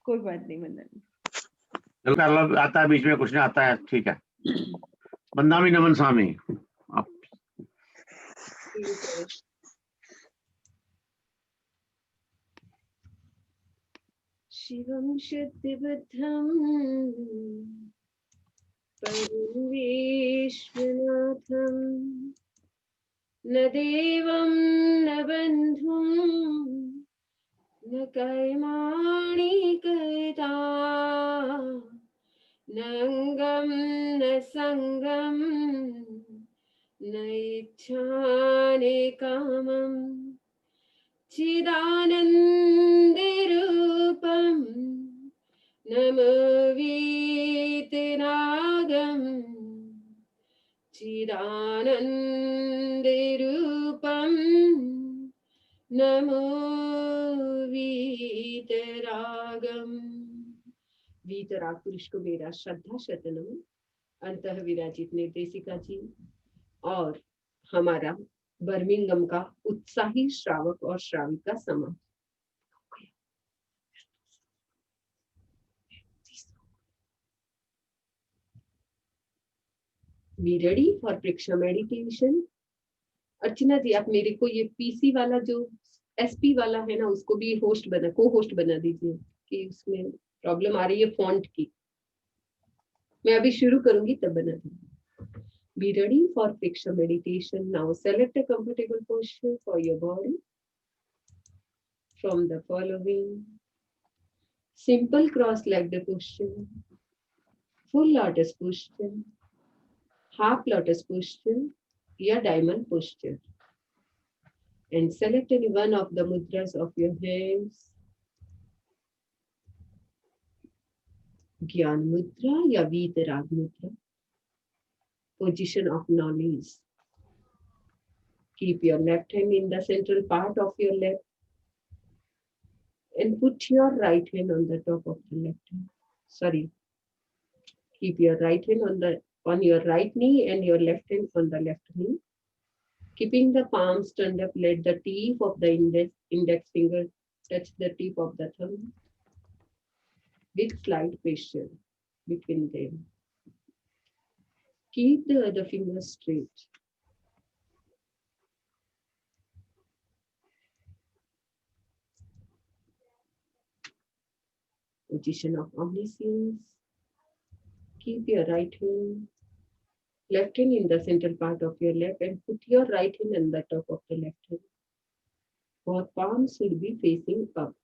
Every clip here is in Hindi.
कोई बात नहीं वंदन। चलो कर लो, आता है बीच में कुछ नहीं आता है, ठीक है। बंदामी नमन स्वामी आप शिवं शक्तिबद्धं परमेश्वरनाथं न देवं न बन्धुं न कर्माणि कर्ता न अङ्गं न सङ्गं न इच्छानि कामम् चिदानन्दरूपं नमो वीतरागं चिदानन्दरूपं नमो वीतरागम। वीतराग पुरुष को मेरा श्रद्धा शतनम। अंतः विराजित निर्देशिका जी और हमारा बर्मिंगम का उत्साही श्रावक और श्राविका समाज। Be ready for Preksha meditation. Archana ji आप मेरे को ये पीसी वाला जो एसपी वाला है ना उसको भी होस्ट बना को होस्ट बना दीजिए कि उसमें प्रॉब्लम आ रही है फॉन्ट की। मैं अभी शुरू करूंगी तब बना दूंगी। Be ready for Priksha meditation. Now select a comfortable posture for your body from the following: simple cross-legged posture, full lotus posture, half lotus posture, या diamond posture. And select any one of the mudras of your hands. Gyan mudra या वीतराग mudra. Position of knowledge. Keep your left hand in the central part of your lap and put your right hand on the top of the left hand. Sorry. Keep your right hand on your right knee and your left hand on the left knee. Keeping the palms turned up, let the tip of the index finger touch the tip of the thumb with slight pressure between them. Keep the other fingers straight. Position of omniscience. Keep your right hand, left hand in the central part of your lap and put your right hand on the top of the left hand. Both palms should be facing up.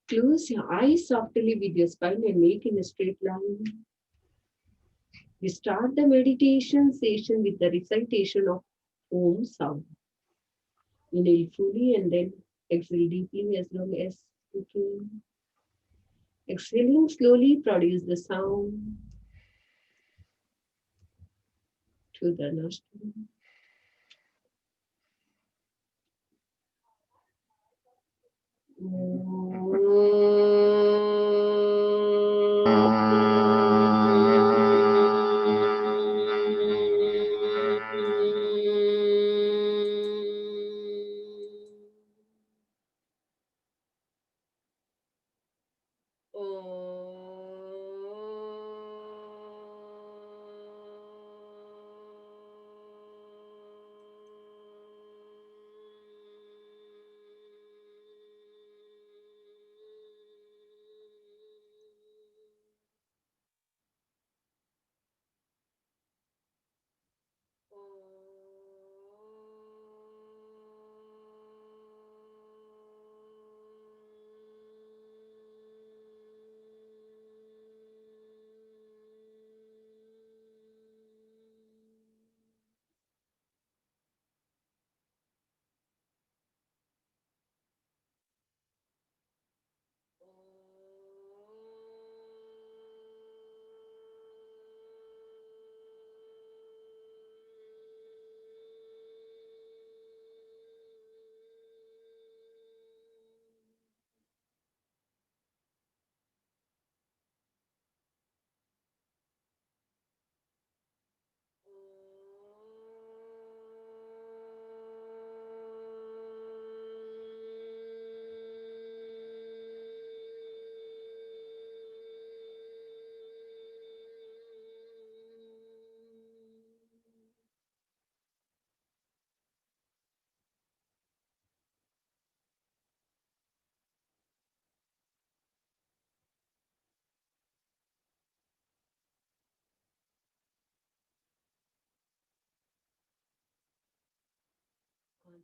Close your eyes softly with your spine and make in a straight line. We start the meditation session with the recitation of Om sound. Inhale fully and then exhale deeply as long as you can. Exhaling slowly, produce the sound to the nostril.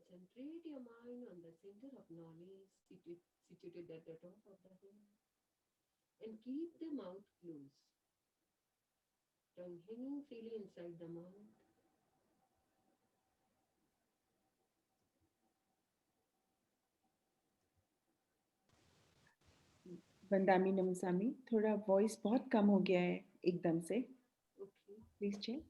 Concentrate your mind on the center of knowledge situated at the top of the head and keep the mouth closed. Tongue hanging freely inside the mouth. वंदामी नमसामी, थोड़ा वॉइस बहुत कम हो गया है एकदम से. Okay. Please check.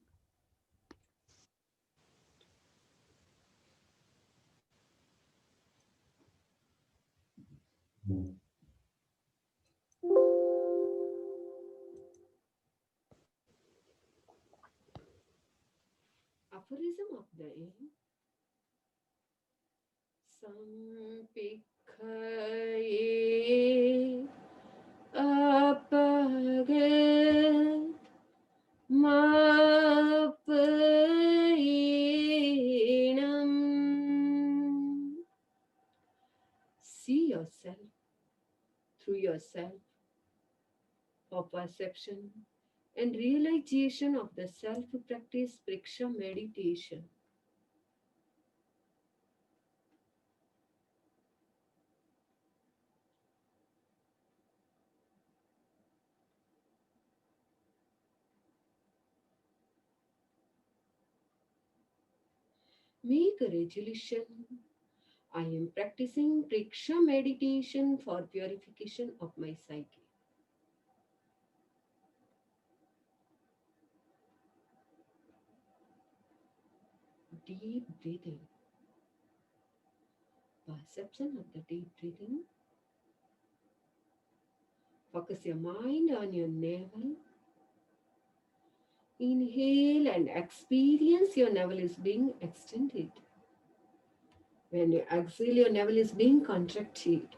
Aphorism of the end. Sampikhaye apagat mapainam. See yourself through yourself for perception and realization of the self-practice Priksha meditation. Make a resolution. I am practicing Priksha meditation for purification of my psyche. Deep breathing. Perception of the deep breathing. Focus your mind on your navel. Inhale and experience your navel is being extended. When you exhale, your navel is being contracted.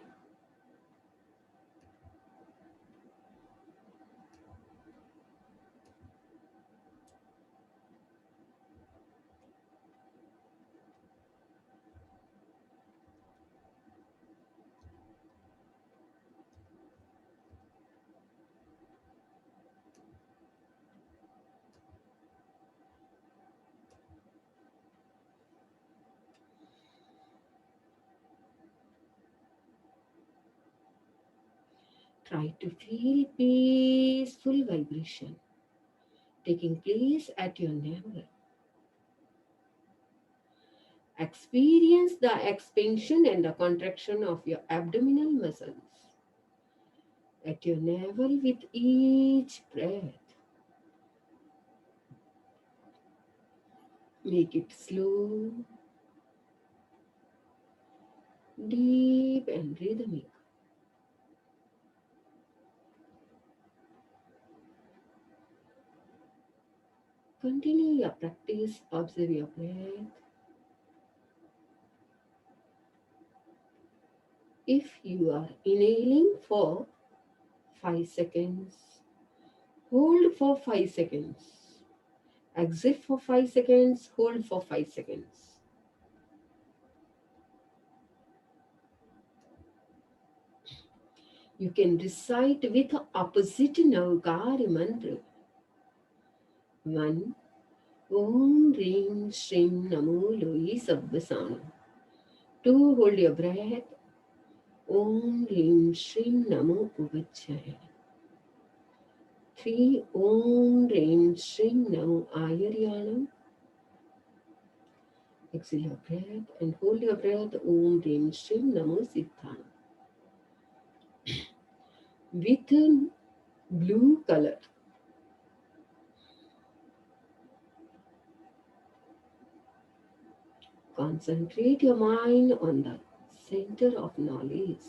Try to feel peaceful vibration taking place at your navel. Experience the expansion and the contraction of your abdominal muscles at your navel with each breath. Make it slow, deep, and rhythmic. Continue your practice, observe your breath. If you are inhaling for 5 seconds, hold for 5 seconds. Exit for 5 seconds, hold for 5 seconds. You can recite with opposite Navgari mantra. 1. Om Reem Shrim Namo Loyi Sabbasana. 2. Hold your breath. Om Reem Shrim Namo Uvachaya. 3. Om Reem Shrim Namo Ayaryanam. Exhale your breath and hold your breath. Om Reem Shrim Namo Siddhanam. With blue color. Concentrate your mind on the center of knowledge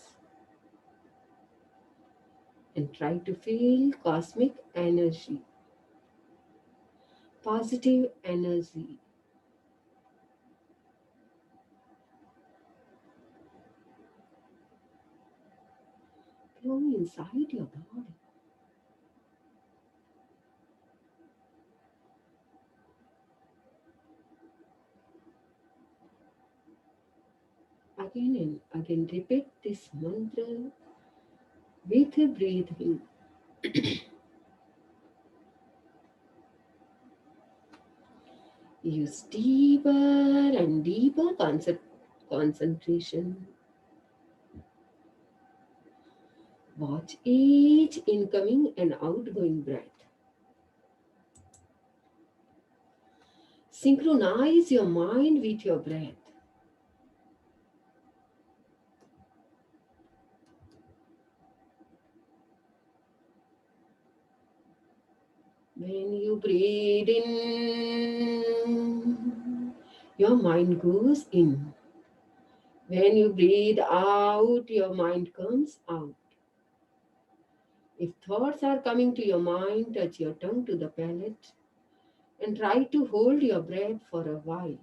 and try to feel cosmic energy, positive energy. Flow inside your body. Again and again repeat this mantra with breathing. Use deeper and deeper concentration. Watch each incoming and outgoing breath. Synchronize your mind with your breath. When you breathe in, your mind goes in. When you breathe out, your mind comes out. If thoughts are coming to your mind, touch your tongue to the palate and try to hold your breath for a while.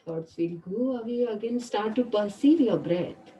Thoughts will go away again. Start to perceive your breath.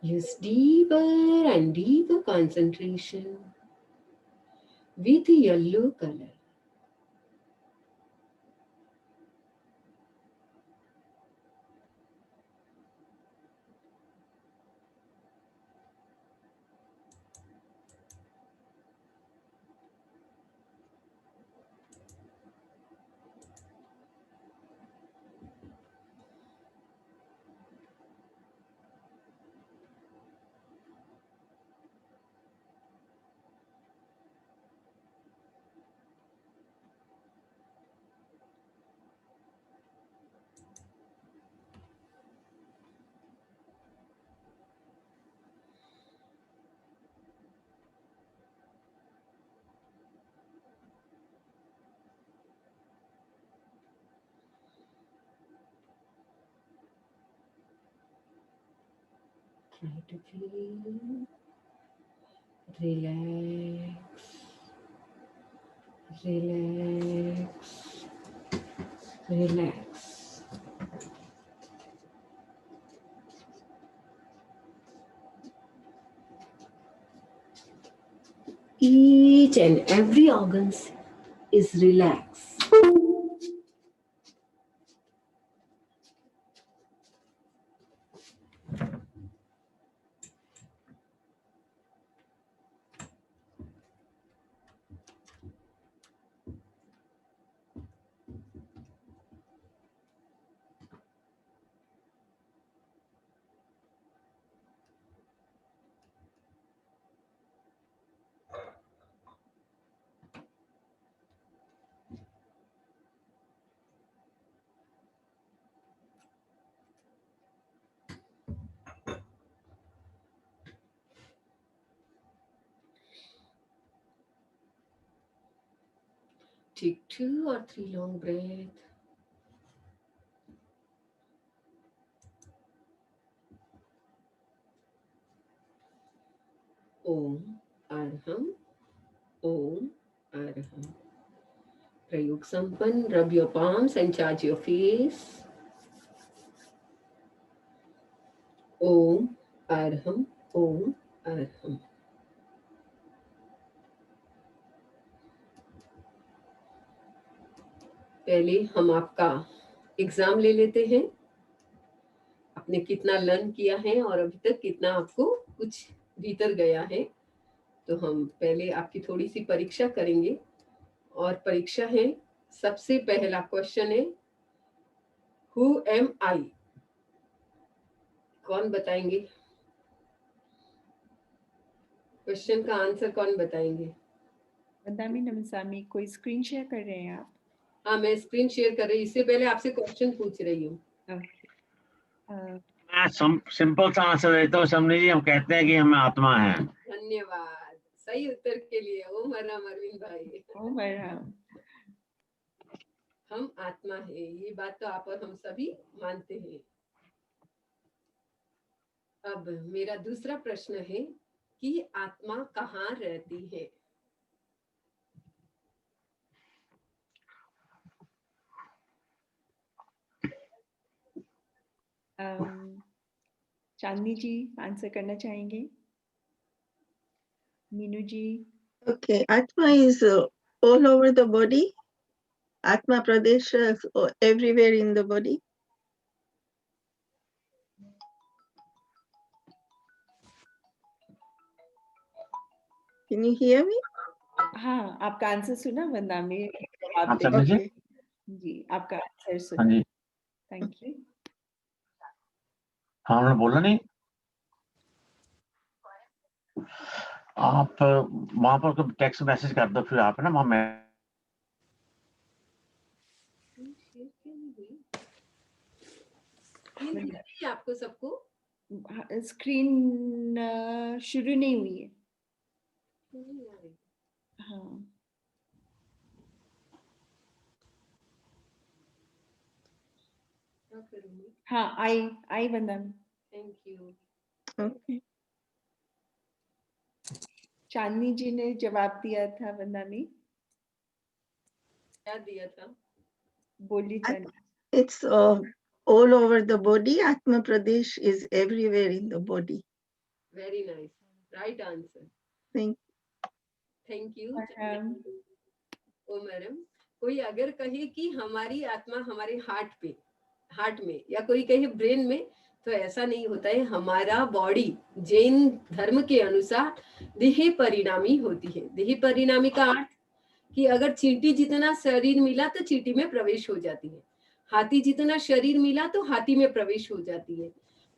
Use deeper and deeper concentration with yellow color. Try to feel relax, relax, relax. Each and every organs is relaxed. Take 2 or 3 long breaths. Om Arham, Om Arham. Prayog Sampan, rub your palms and charge your face. Om Arham, Om Arham. पहले हम आपका एग्जाम ले लेते हैं, आपने कितना लर्न किया है और अभी तक कितना आपको कुछ भीतर गया है। तो हम पहले आपकी थोड़ी सी परीक्षा करेंगे और परीक्षा है, सबसे पहला क्वेश्चन है हु एम आई, कौन बताएंगे क्वेश्चन का आंसर, कौन बताएंगे? वंदामी नमसामी, कोई स्क्रीन शेयर कर रहे हैं आप? हाँ, मैं स्क्रीन शेयर कर रही हूँ, इससे पहले आपसे क्वेश्चन पूछ रही हूँ। ओके। मैं सिंपल सा आंसर देता हूँ समझी जी, हम कहते हैं कि हम आत्मा हैं। धन्यवाद, सही उत्तर के लिए ओम राम अरविंद भाई। ओम राम। हम आत्मा है, ये बात तो आप और हम सभी मानते हैं। अब मेरा दूसरा प्रश्न है कि आत्मा कहाँ रहती है? चांदनी जी आंसर करना चाहेंगे? मीनू जी? Okay, Atma is all over the body. Atma Pradesh is everywhere in the body. Can you hear me? हाँ, आपका आंसर सुना वंदा में? हाँ समझी जी। Okay. जी, आपका आंसर हाँ सुना। जी, थैंक यू। हाँ उन्होंने बोला नहीं। आप वहां पर टेक्स्ट मैसेज कर दो फिर आप ना वहाँ मैं स्क्रीन दिख रही है आपको सबको? स्क्रीन शुरू नहीं हुई है। नहीं आ रही। हाँ, क्या करूँगी? हाँ आई वंदा में। Thank you. Okay. चांदनी जी ने जवाब दिया था वंदा में। क्या दिया था? बोली चांदनी। It's all over the body. Atma Pradesh is everywhere in the body. Very nice, right answer. Thank you. Oh madam, कोई अगर कहे कि हमारी आत्मा हमारे हार्ट में या कोई कहे ब्रेन में, तो ऐसा नहीं होता है। हमारा बॉडी जैन धर्म के अनुसार देह परिणामी होती है। देह परिणामी का अर्थ कि अगर चींटी जितना शरीर मिला तो चींटी में प्रवेश हो जाती है, हाथी जितना शरीर मिला तो हाथी में प्रवेश हो जाती है।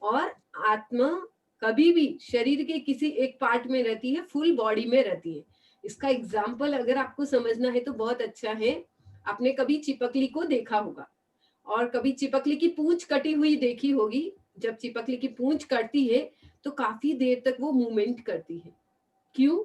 और आत्मा कभी भी शरीर के किसी एक पार्ट में रहती है, फुल बॉडी में रहती है। इसका एग्जाम्पल अगर आपको समझना है तो बहुत अच्छा है। आपने कभी चिपकली को देखा होगा और कभी चिपकली की पूंछ कटी हुई देखी होगी। जब चिपकली की पूंछ कटती है तो काफी देर तक वो मूवमेंट करती है। क्यों?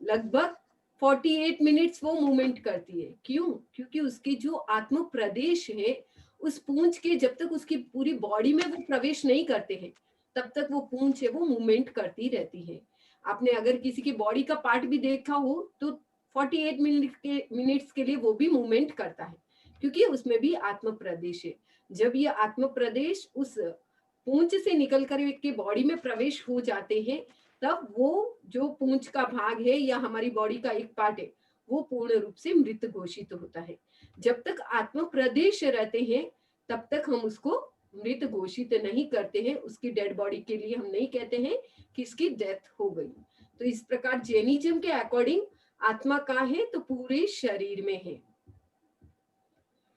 लगभग 48 मिनट्स वो मूवमेंट करती है। क्यों? क्योंकि उसकी जो आत्म प्रदेश है उस पूंछ के जब तक उसकी पूरी बॉडी में वो प्रवेश नहीं करते हैं तब तक वो पूंछ है वो मूवमेंट करती रहती है। आपने अगर किसी की बॉडी का पार्ट भी देखा हो तो 48 मिनट्स के लिए वो भी मूवमेंट करता है, क्योंकि उसमें भी आत्म प्रदेश है। जब ये आत्म प्रदेश उस पूंछ से निकल कर के बॉडी में प्रवेश हो जाते हैं तब वो जो पूंछ का भाग है या हमारी बॉडी का एक पार्ट है वो पूर्ण रूप से मृत घोषित होता है। जब तक आत्म प्रदेश रहते हैं तब तक हम उसको मृत घोषित नहीं करते हैं। उसकी डेड बॉडी के लिए हम नहीं कहते हैं कि इसकी डेथ हो गई। तो इस प्रकार जैनिज्म के अकॉर्डिंग आत्मा का है तो पूरे शरीर में है।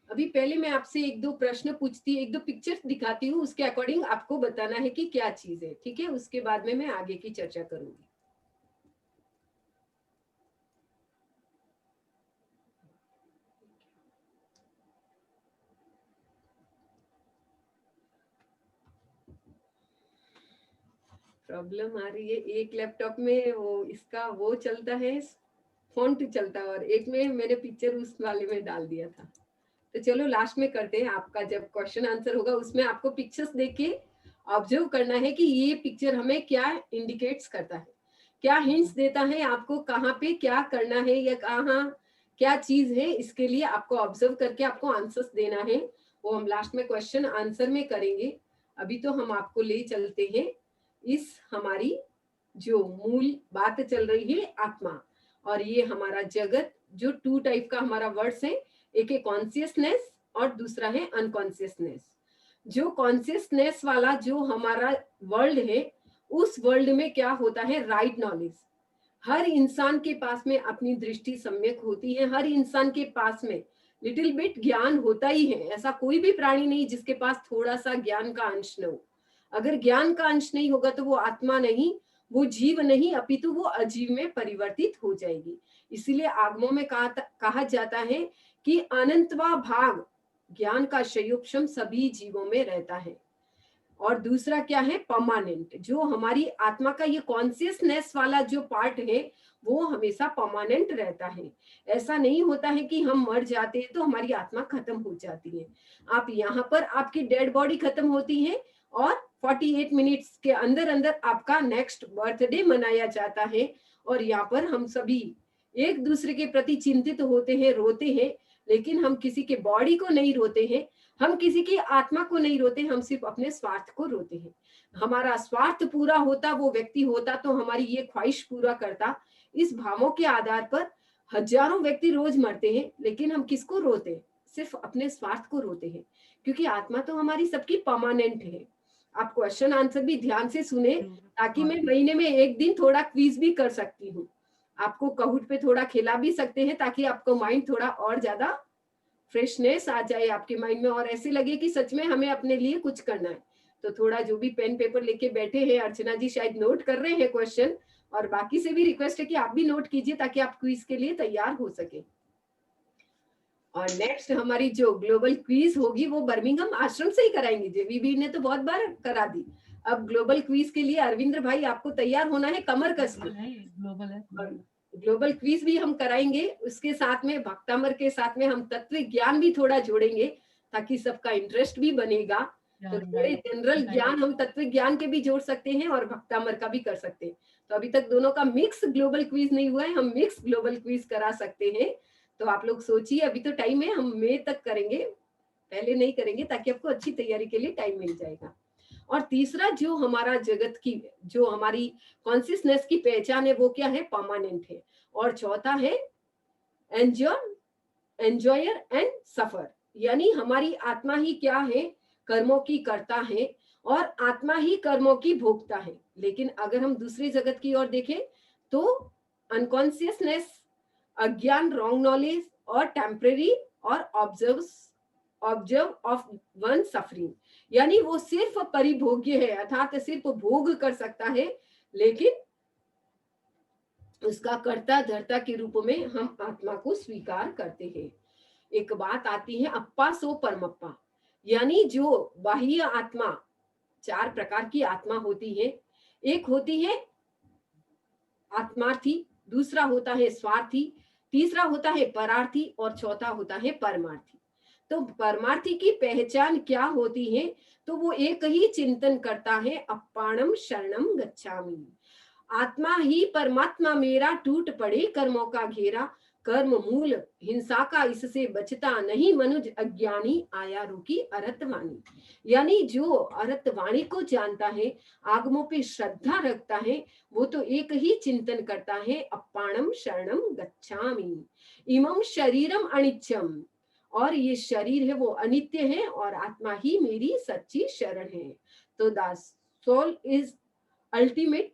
अभी पहले मैं आपसे एक दो प्रश्न पूछती, एक दो पिक्चर्स दिखाती हूँ, उसके अकॉर्डिंग आपको बताना है कि क्या चीज है। ठीक है, उसके बाद में मैं आगे की चर्चा करूंगी। प्रॉब्लम आ रही है, एक लैपटॉप में वो इसका वो चलता है, फॉन्ट चलता है, और एक में मैंने पिक्चर उस वाले में डाल दिया था। तो चलो लास्ट में करते हैं। आपका जब क्वेश्चन आंसर होगा उसमें आपको पिक्चर्स देख के ऑब्जर्व करना है कि ये पिक्चर हमें क्या इंडिकेट्स करता है, क्या हिंट्स देता है आपको, कहाँ पे क्या करना है या कहाँ क्या चीज है। इसके लिए आपको ऑब्जर्व करके आपको आंसर्स देना है। वो हम लास्ट में क्वेश्चन आंसर में करेंगे। अभी तो हम आपको ले चलते हैं इस हमारी जो मूल बात चल रही है आत्मा, और ये हमारा जगत जो टू टाइप का हमारा वर्ड्स है, एक है कॉन्शियसनेस और दूसरा है अनकॉन्शियसनेस। जो कॉन्शियसनेस वाला जो हमारा वर्ल्ड है उस वर्ल्ड में क्या होता है, राइट नॉलेज। हर इंसान के पास में अपनी दृष्टि सम्यक होती है, हर इंसान के पास में लिटिल बिट ज्ञान होता ही है। ऐसा कोई भी प्राणी नहीं जिसके पास थोड़ा सा ज्ञान का अंश न हो। अगर ज्ञान का अंश नहीं होगा तो वो आत्मा नहीं, वो जीव नहीं, अपितु वो अजीव में परिवर्तित हो जाएगी। इसीलिए आगमों में कहा जाता है कि अनंतवा भाग ज्ञान का संयोक्षम सभी जीवों में रहता है। और दूसरा क्या है, परमानेंट। जो हमारी आत्मा का ये कॉन्शियसनेस वाला जो पार्ट है वो हमेशा परमानेंट रहता है। ऐसा नहीं होता है कि हम मर जाते हैं तो हमारी आत्मा खत्म हो जाती है। आप यहाँ पर आपकी डेड बॉडी खत्म होती है और 48 मिनट्स के अंदर अंदर आपका नेक्स्ट बर्थडे मनाया जाता है। और यहाँ पर हम सभी एक दूसरे के प्रति चिंतित होते हैं, रोते हैं, लेकिन हम किसी के बॉडी को नहीं रोते हैं, हम किसी की आत्मा को नहीं रोते, हम सिर्फ अपने स्वार्थ को रोते हैं। हमारा स्वार्थ पूरा होता, वो व्यक्ति होता तो हमारी ये ख्वाहिश पूरा करता। इस भावों के आधार पर हजारों व्यक्ति रोज मरते हैं, लेकिन हम किसको रोते हैं? सिर्फ अपने स्वार्थ को रोते हैं, क्योंकि आत्मा तो हमारी सबकी परमानेंट है। आप क्वेश्चन आंसर भी ध्यान से सुने, ताकि मैं महीने में एक दिन थोड़ा क्विज भी कर सकती हूँ, आपको कहूट पे थोड़ा खिला भी सकते हैं, ताकि आपको माइंड थोड़ा और ज्यादा फ्रेशनेस आ जाए आपके माइंड में, और ऐसे लगे कि सच में हमें अपने लिए कुछ करना है। तो थोड़ा जो भी पेन पेपर लेके बैठे हैं, अर्चना जी शायद नोट कर रहे हैं क्वेश्चन, और बाकी से भी रिक्वेस्ट है कि आप भी नोट कीजिए ताकि आप क्विज के लिए तैयार हो सके। और नेक्स्ट हमारी जो ग्लोबल क्विज होगी वो बर्मिंघम आश्रम से ही कराएंगे। जेवीबी ने तो बहुत बार करा दी, अब ग्लोबल क्विज के लिए अरविंद्र भाई आपको तैयार होना है कमर कस के। ग्लोबल है, ग्लोबल क्विज भी हम कराएंगे, उसके साथ में भक्तामर के साथ में हम तत्व ज्ञान भी थोड़ा जोड़ेंगे, ताकि सबका इंटरेस्ट भी बनेगा। तो थोड़े जनरल ज्ञान हम तत्व ज्ञान के भी जोड़ सकते हैं और भक्तामर का भी कर सकते हैं। तो अभी तक दोनों का मिक्स ग्लोबल क्विज नहीं हुआ है, हम मिक्स ग्लोबल क्विज करा सकते हैं। तो आप लोग सोचिए, अभी तो टाइम है, हम मई तक करेंगे, पहले नहीं करेंगे, ताकि आपको अच्छी तैयारी के लिए टाइम मिल जाएगा। और तीसरा जो हमारा जगत की, जो हमारी कॉन्शियसनेस की पहचान है वो क्या है, परमानेंट है। और चौथा है एंजॉयर एंड सफर, यानी हमारी आत्मा ही क्या है, कर्मों की करता है और आत्मा ही कर्मों की भोगता है। लेकिन अगर हम दूसरी जगत की ओर देखें तो अनकॉन्शियसनेस, अज्ञान, रॉन्ग नॉलेज और टेम्परेरी और ऑब्जर्व ऑफ वन सफरिंग, यानी वो सिर्फ परिभोग्य है, अर्थात सिर्फ भोग कर सकता है, लेकिन उसका कर्ता धर्ता के रूप में हम आत्मा को स्वीकार करते हैं। एक बात आती है अप्पा सो परमप्पा, यानी जो बाह्य आत्मा, चार प्रकार की आत्मा होती है। एक होती है आत्मार्थी, दूसरा होता है स्वार्थी, तीसरा होता है परार्थी और चौथा होता है परमार्थी। तो परमार्थी की पहचान क्या होती है, तो वो एक ही चिंतन करता है, अप्पाणम शरणम गच्छामि, आत्मा ही परमात्मा मेरा, टूट पड़े कर्मों का घेरा, कर्म मूल हिंसा का इससे बचता नहीं, मनुज अज्ञानी आया रुकी अरतवाणी, यानी जो अरतवाणी को जानता है, आगमों पे श्रद्धा रखता है, वो तो एक ही चिंतन करता है, अप्पाणम शरणम गच्छामि, इमं शरीरम अनित्यम, और ये शरीर है वो अनित्य है और आत्मा ही मेरी सच्ची शरण है। तो the soul is ultimate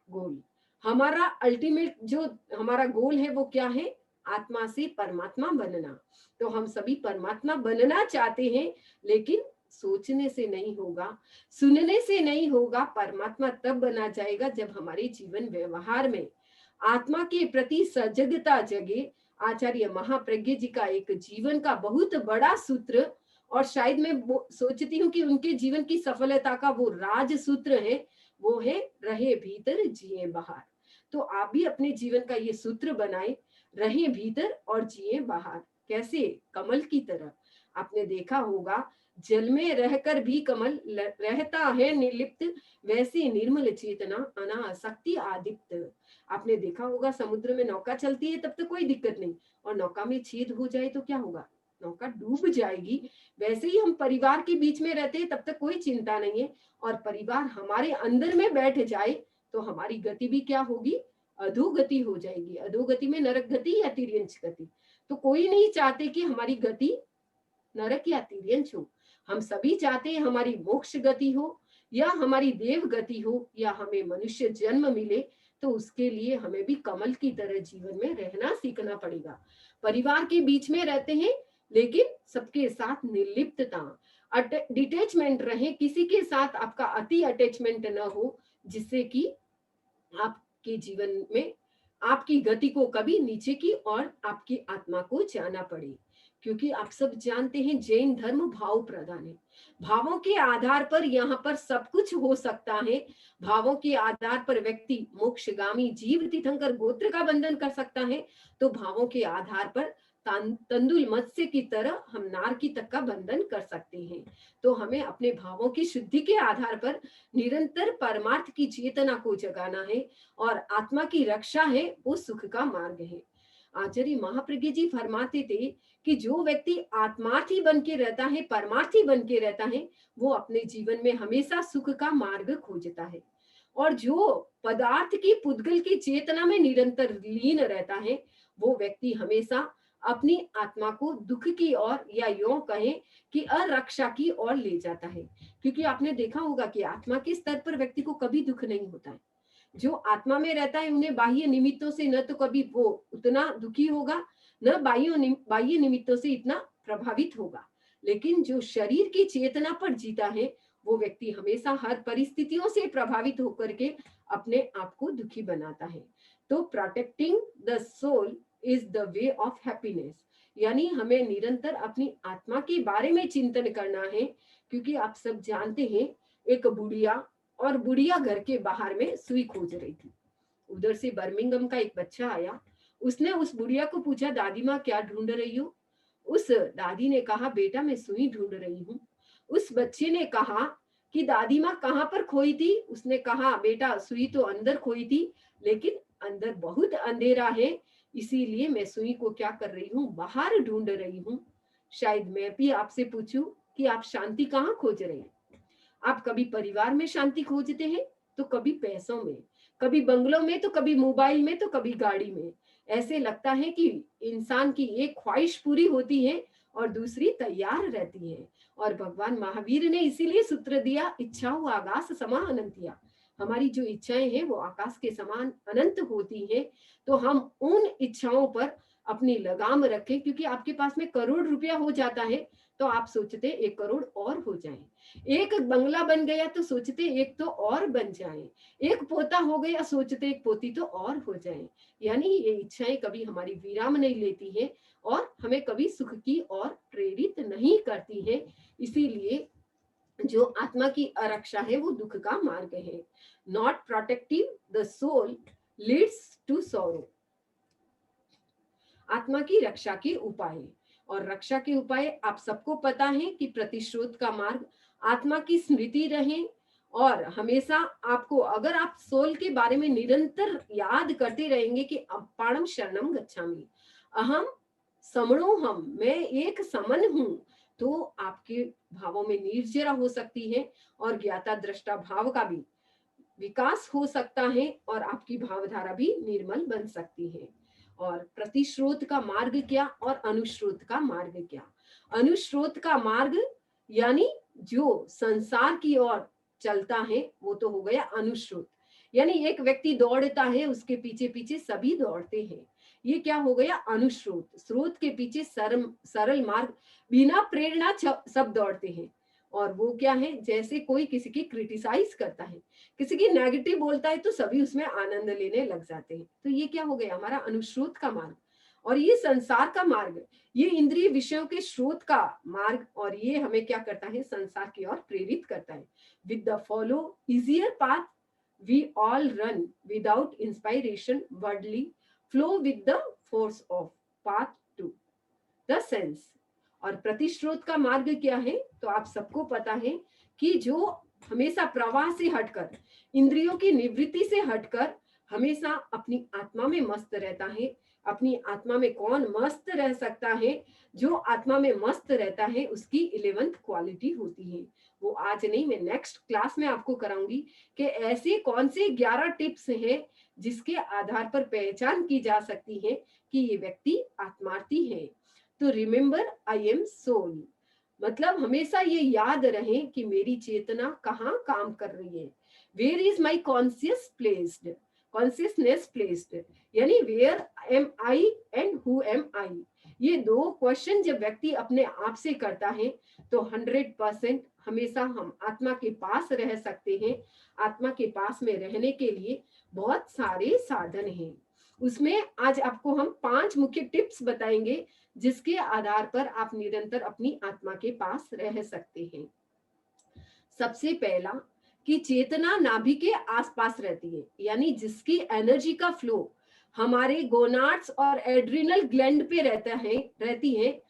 goal, हमारा अल्टीमेट जो हमारा गोल है वो क्या है, आत्मा से परमात्मा बनना। तो हम सभी परमात्मा बनना चाहते हैं, लेकिन सोचने से नहीं होगा, सुनने से नहीं होगा। परमात्मा तब बना जाएगा जब हमारे जीवन व्यवहार में आत्मा के प्रति सजगता जगे। आचार्य महाप्रज्ञ जी का एक जीवन का बहुत बड़ा सूत्र, और शायद मैं सोचती हूँ कि उनके जीवन की सफलता का वो राज सूत्र है, वो है रहे भीतर जिए बाहर। तो आप भी अपने जीवन का ये सूत्र बनाए, रहे भीतर और जिए बाहर। कैसे? कमल की तरह। आपने देखा होगा जल में रहकर भी कमल रहता है निर्लिप्त, वैसे निर्मल चेतना अनासक्ति आदिप्त। आपने देखा होगा समुद्र में नौका चलती है तब तो कोई दिक्कत नहीं, और नौका में छेद हो जाए तो क्या होगा, नौका डूब जाएगी। वैसे ही हम परिवार के बीच में रहते हैं तब तक कोई चिंता नहीं है, और परिवार हमारे अंदर में बैठ जाए तो हमारी गति भी क्या होगी, अधोगति हो जाएगी। अधोगति में नरक गति या तिर्यंच गति। तो कोई नहीं चाहते कि हमारी गति नरक या तिर्यंच हो, हम सभी चाहते हैं हमारी मोक्ष गति हो या हमारी देव गति हो या हमें मनुष्य जन्म मिले। तो उसके लिए हमें भी कमल की तरह जीवन में रहना सीखना पड़ेगा। परिवार के बीच में रहते हैं लेकिन सबके साथ निर्लिप्तता, डिटैचमेंट रहे, किसी के साथ आपका अति अटैचमेंट न हो, जिससे कि आपके जीवन में आपकी गति को कभी नीचे की और आपकी आत्मा को जाना पड़े। क्योंकि आप सब जानते हैं जैन धर्म भाव प्रधान है। भावों के आधार पर यहाँ पर सब कुछ हो सकता है। भावों के आधार पर व्यक्ति मोक्षगामी जीव तीर्थंकर गोत्र का बंधन कर सकता है, तो भावों के आधार पर तंदुल मत्स्य की तरह हम नारकी तक का बंधन कर सकते हैं। तो हमें अपने भावों की शुद्धि के आधार पर निरंतर परमार्थ की चेतना को जगाना है, और आत्मा की रक्षा है वो सुख का मार्ग है। आचार्य महाप्रज्ञ जी फरमाते थे कि जो व्यक्ति आत्मार्थी बन के रहता है, परमार्थी बन के रहता है, वो अपने जीवन में हमेशा सुख का मार्ग खोजता है। और जो पदार्थ की पुद्गल की चेतना में निरंतर लीन रहता है, वो व्यक्ति हमेशा अपनी आत्मा को दुख की ओर, या यूं कहें कि अरक्षा की ओर ले जाता है। क्योंकि आपने देखा होगा कि आत्मा के स्तर पर व्यक्ति को कभी दुख नहीं होता है। जो आत्मा में रहता है उन्हें बाह्य निमित्तों से न तो कभी वो उतना दुखी होगा, न बाह्य निमित्तों से इतना प्रभावित होगा। लेकिन जो शरीर की चेतना पर जीता है, वो व्यक्ति हमेशा हर परिस्थितियों से प्रभावित होकर के अपने आप को दुखी बनाता है। तो protecting the soul is the way of happiness, यानी हमें निरंतर अपनी आत्मा के बारे में चिंतन करना है। क्योंकि आप सब जानते हैं, एक बुढ़िया घर के बाहर में सुई खोज रही थी। उधर से बर्मिंघम का एक बच्चा आया। उसने उस बुढ़िया को पूछा, दादी माँ क्या ढूंढ रही हो? उस दादी ने कहा, बेटा मैं सुई ढूंढ रही हूँ। उस बच्चे ने कहा कि दादी माँ कहाँ पर खोई थी? उसने कहा, बेटा सुई तो अंदर खोई थी, लेकिन अंदर बहुत अंधेरा है, इसीलिए मैं सुई को क्या कर रही हूँ, बाहर ढूंढ रही हूँ। शायद मैं भी आपसे पूछूं कि आप शांति कहाँ खोज रहे हैं? आप कभी परिवार में शांति खोजते हैं, तो कभी पैसों में, कभी बंगलों में, तो कभी मोबाइल में, तो कभी गाड़ी में। ऐसे लगता है कि इंसान की एक ख्वाहिश पूरी होती है और दूसरी तैयार रहती है। और भगवान महावीर ने इसीलिए सूत्र दिया, इच्छाओं आकाश समान अनंतिया। हमारी जो इच्छाएं हैं वो आकाश के समान अनंत होती हैं। तो हम उन इच्छाओं पर अपनी लगाम रखें, क्योंकि आपके पास में करोड़ रुपया हो जाता है तो आप सोचते 1 करोड़ और हो जाए, एक बंगला बन गया तो सोचते एक तो और बन जाए, एक पोता हो गया सोचते एक पोती तो और हो जाए। यानी ये इच्छाएं कभी हमारी विराम नहीं लेती है और हमें कभी सुख की ओर प्रेरित नहीं करती है। इसीलिए जो आत्मा की आरक्षा है वो दुख का मार्ग है। Not protective the soul leads to sorrow. आत्मा की रक्षा के उपाय, और रक्षा के उपाय आप सबको पता है कि प्रतिश्रोध का मार्ग, आत्मा की स्मृति रहे, और हमेशा आपको, अगर आप सोल के बारे में निरंतर याद करते रहेंगे कि अपाणम शरणम गच्छामि, अहम समणोहम, मैं एक समन हूं, तो आपके भावों में निर्जरा हो सकती है और ज्ञाता दृष्टा भाव का भी विकास हो सकता है और आपकी भावधारा भी निर्मल बन सकती है। और प्रतिश्रोत का मार्ग क्या और अनुश्रोत का मार्ग क्या? अनुश्रोत का मार्ग यानी जो संसार की ओर चलता है वो तो हो गया अनुश्रोत, यानी एक व्यक्ति दौड़ता है उसके पीछे पीछे सभी दौड़ते हैं, ये क्या हो गया अनुश्रोत। स्रोत के पीछे सरल मार्ग, बिना प्रेरणा सब दौड़ते हैं। और वो क्या है, जैसे कोई किसी की क्रिटिसाइज करता है, किसी की नेगेटिव बोलता है तो सभी उसमें आनंद लेने लग जाते हैं। तो ये क्या हो गया हमारा अनुश्रोत का मार्ग। और ये संसार का मार्ग, ये इंद्रिय विषयों के स्रोत का मार्ग, और ये हमें क्या करता है, संसार की ओर प्रेरित करता है। With the follow easier path we all run without inspiration worldly flow with the force of path to the sense. और प्रतिश्रोत का मार्ग क्या है, तो आप सबको पता है कि जो हमेशा प्रवाह से हटकर, इंद्रियों की निवृत्ति से हटकर हमेशा अपनी आत्मा में मस्त रहता है। अपनी आत्मा में कौन मस्त रह सकता है? जो आत्मा में मस्त रहता है उसकी 11th क्वालिटी होती है। वो आज नहीं, मैं नेक्स्ट क्लास में आपको कराऊंगी कि ऐसे कौन से 11 टिप्स हैं जिसके आधार पर पहचान की जा सकती है कि ये व्यक्ति आत्मार्थी है। तो रिमेंबर आई एम सोल, मतलब हमेशा ये याद रहे कि मेरी चेतना कहाँ काम कर रही है। Where is my consciousness placed, यानी where am I and who am I. ये 2 क्वेश्चन जब व्यक्ति अपने आप से करता है तो 100% हमेशा हम आत्मा के पास रह सकते हैं। आत्मा के पास में रहने के लिए बहुत सारे साधन हैं। उसमें आज आपको हम 5 मुख्य टिप्स बताएंगे जिसके आधार पर आप निरंतर अपनी आत्मा के पास रह सकते हैं। सबसे पहला कि चेतना नाभि के आसपास रहती है, यानी जिसकी एनर्जी का फ्लो हमारे गोनाड्स और एड्रिनल ग्लैंड पे रहती है,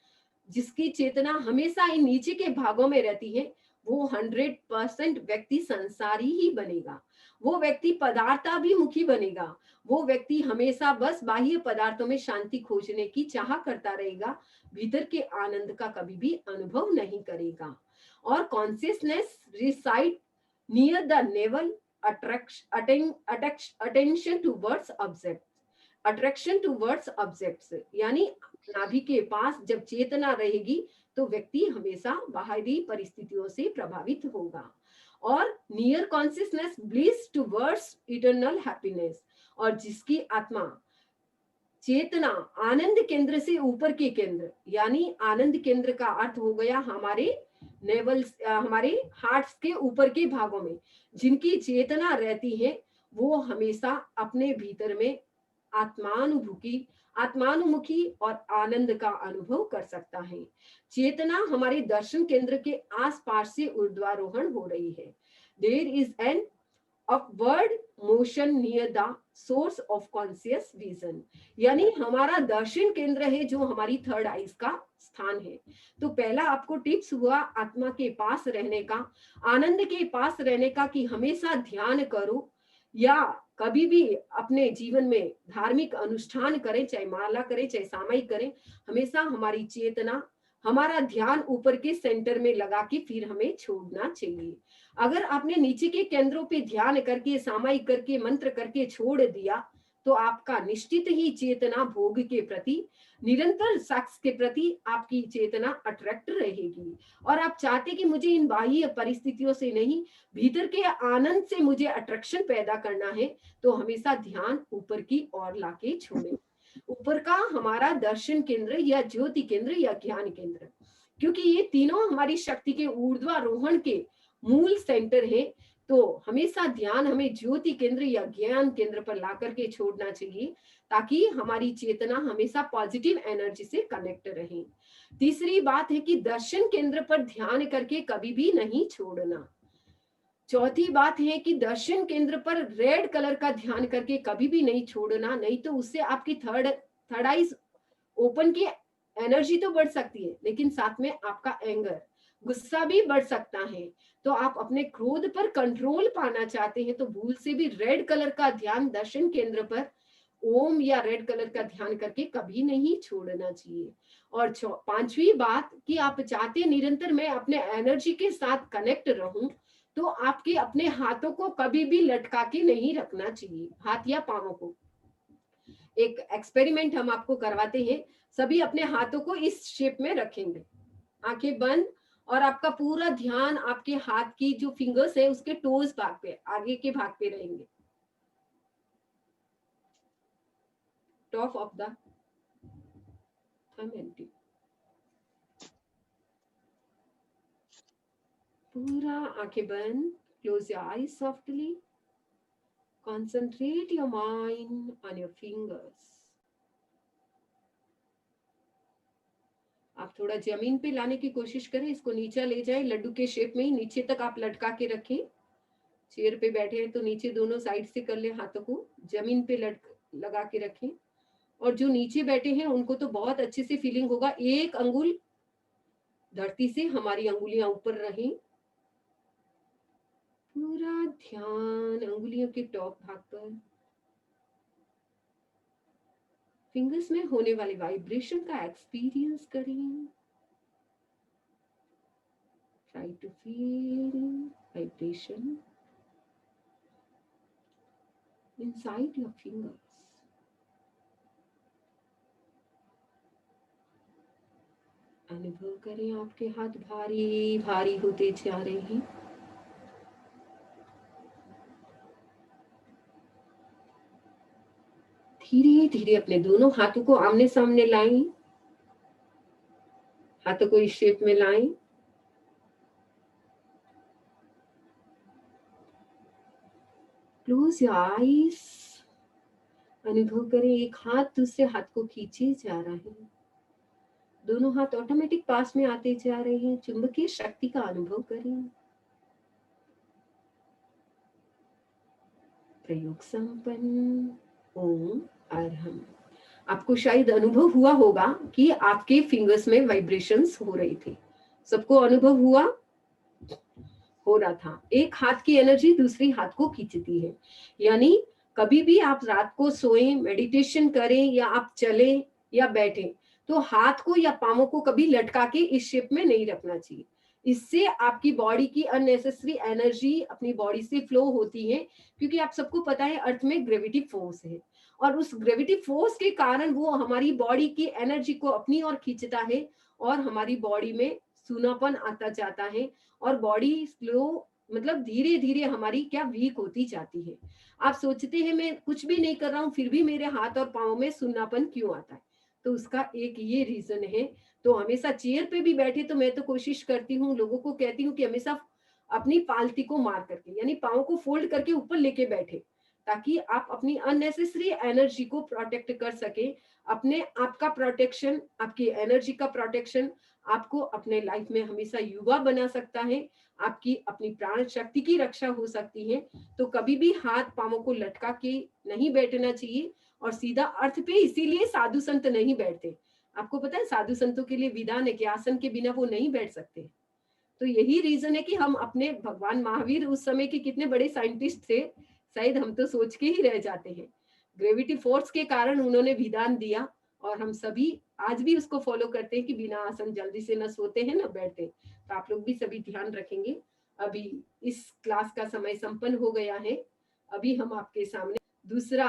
जिसकी चेतना हमेशा इन नीचे के भागों में रहती है, वो 100% व्यक्ति संसारी ही बनेगा। वो व्यक्ति पदार्थाभिमुखी बनेगा। वो व्यक्ति हमेशा बस बाह्य पदार्थों में शांति खोजने की चाह करता रहेगा, भीतर के आनंद का कभी भी अनुभव नहीं करेगा। और consciousness reside near the navel, attention towards object, attraction towards objects, यानी नाभि के पास जब चेतना रहेगी तो व्यक्ति हमेशा बाहरी परिस्थितियों से प्रभावित होगा। और near consciousness bliss towards eternal happiness, और जिसकी आत्मा चेतना आनंद केंद्र से ऊपर के केंद्र, यानी आनंद केंद्र का अर्थ हो गया हमारे नेवल, हमारे हार्ट्स के ऊपर के भागों में जिनकी चेतना रहती है, वो हमेशा अपने भीतर में आत्मानुमुखी और आनंद का अनुभव कर सकता है। चेतना हमारे दर्शन केंद्र के आसपास से ऊर्ध्वारोहण हो रही है। There is an upward motion near the source of conscious vision, यानी हमारा दर्शन केंद्र है जो हमारी थर्ड आईज का स्थान है। तो पहला आपको टिप्स हुआ आत्मा के पास रहने का, आनंद के पास रहने का, कि हमेशा ध्यान करो या कभी भी अपने जीवन में धार्मिक अनुष्ठान करें, चाहे माला करें चाहे सामायिक करें, हमेशा हमारी चेतना, हमारा ध्यान ऊपर के सेंटर में लगा के फिर हमें छोड़ना चाहिए। अगर आपने नीचे के केंद्रों पे ध्यान करके, सामायिक करके, मंत्र करके छोड़ दिया तो आपका निश्चित ही चेतना भोग के प्रति, निरंतर सेक्स के प्रति आपकी चेतना अट्रैक्ट रहेगी। और आप चाहते कि मुझे इन बाह्य परिस्थितियों से नहीं, भीतर के आनंद से मुझे अट्रैक्शन पैदा करना है, तो हमेशा ध्यान ऊपर की ओर लाके छोड़े। ऊपर का हमारा दर्शन केंद्र या ज्योति केंद्र या ज्ञान केंद्र, क्योंकि ये तीनों हमारी शक्ति के ऊर्ध्वारोहण के मूल सेंटर है, तो हमेशा ध्यान हमें ज्योति केंद्र या ज्ञान केंद्र पर ला करके छोड़ना चाहिए, ताकि हमारी चेतना हमेशा पॉजिटिव एनर्जी से कनेक्ट रहे। तीसरी बात है कि दर्शन केंद्र पर ध्यान करके कभी भी नहीं छोड़ना। चौथी बात है कि दर्शन केंद्र पर रेड कलर का ध्यान करके कभी भी नहीं छोड़ना, नहीं तो उससे आपकी थर्ड आईज ओपन की एनर्जी तो बढ़ सकती है, लेकिन साथ में आपका एंगर, गुस्सा भी बढ़ सकता है। तो आप अपने क्रोध पर कंट्रोल पाना चाहते हैं तो भूल से भी रेड कलर का ध्यान दर्शन केंद्र पर ओम या रेड कलर का ध्यान करके कभी नहीं छोड़ना चाहिए। और पांचवी बात कि आप चाहते निरंतर मैं अपने एनर्जी के साथ कनेक्ट रहूं, तो आपके अपने हाथों को कभी भी लटका के नहीं रखना चाहिए, हाथ या पांवों को। एक एक्सपेरिमेंट हम आपको करवाते हैं, सभी अपने हाथों को इस शेप में रखेंगे, आंखें बंद, और आपका पूरा ध्यान आपके हाथ की जो फिंगर्स है उसके टोज भाग पे, आगे के भाग पे रहेंगे, top of the thumb and tip. पूरा आंखें बंद, close your eyes softly, concentrate your mind on your fingers. आप थोड़ा जमीन पे लाने की कोशिश करें, इसको नीचे ले जाएं, लड्डू के शेप में ही नीचे तक आप लटका के रखें। चेयर पे बैठे हैं तो नीचे दोनों साइड से कर ले, हाथों को जमीन पे लगा के रखें। और जो नीचे बैठे हैं उनको तो बहुत अच्छे से फीलिंग होगा, एक अंगुल धरती से हमारी अंगुलियां ऊपर रहें, पूरा ध्यान अंगुलियों के टॉप भाग पर, फिंगर्स में होने वाले वाइब्रेशन का एक्सपीरियंस करें। Try to feel vibration inside your fingers. अनुभव करें आपके हाथ भारी भारी होते जा रहे हैं। धीरे धीरे अपने दोनों हाथों को आमने सामने लाएं, हाथों को इस शेप में लाएं। Close your eyes. अनुभव करें एक हाथ दूसरे हाथ को खींचे जा रहा है। दोनों हाथ ऑटोमेटिक पास में आते जा रहे हैं। चुंबकीय शक्ति का अनुभव करें। प्रयोग संपन्न। ओम अर्हम। आपको शायद अनुभव हुआ होगा कि आपके फिंगर्स में वाइब्रेशंस हो रहे थे। सबको अनुभव हुआ हो रहा था। एक हाथ की एनर्जी दूसरी हाथ को खींचती है। यानी कभी भी आप रात को सोएं, मेडिटेशन करें या आप चलें या बैठें, तो हाथ को या पांवों को कभी लटका के इस शेप में नहीं रखना चाहिए। इससे आपकी बॉडी की अननेसेसरी एनर्जी अपनी बॉडी से फ्लो होती है, क्योंकि आप सबको पता है अर्थ में ग्रेविटी फोर्स है, और उस ग्रेविटी फोर्स के कारण वो हमारी बॉडी की एनर्जी को अपनी ओर खींचता है और हमारी बॉडी में सूनापन आता जाता है और बॉडी स्लो मतलब धीरे धीरे हमारी क्या वीक होती जाती है। आप सोचते हैं मैं कुछ भी नहीं कर रहा हूँ फिर भी मेरे हाथ और पाँव में सुन्नापन क्यों आता है, तो उसका एक ये रीजन है। तो हमेशा चेयर पे भी बैठे तो मैं तो कोशिश करती हूँ, लोगों को कहती हूँ कि हमेशा अपनी पालती को मार करके यानी पाँव को फोल्ड करके ऊपर लेके बैठे, ताकि आप अपनी अननेसेसरी एनर्जी को प्रोटेक्ट कर सके। अपने आप का प्रोटेक्शन, आपकी एनर्जी का प्रोटेक्शन आपको अपने लाइफ में हमेशा युवा बना सकता है, आपकी अपनी प्राण शक्ति की रक्षा हो सकती है। तो कभी भी हाथ पांवों को लटका के नहीं बैठना चाहिए और सीधा अर्थ पे इसीलिए साधु संत नहीं बैठते। आपको पता है साधु संतों के लिए विधान है कि आसन के बिना वो नहीं बैठ सकते। तो यही रीजन है कि हम अपने भगवान महावीर उस समय के कितने बड़े साइंटिस्ट थे, शायद हम तो सोच के ही रह जाते हैं। ग्रेविटी फोर्स के कारण उन्होंने विधान दिया और हम सभी आज भी उसको फॉलो करते हैं कि बिना आसन जल्दी से न सोते हैं न बैठते। तो आप लोग भी सभी ध्यान रखेंगे। अभी इस क्लास का समय संपन्न हो गया है। अभी हम आपके सामने दूसरा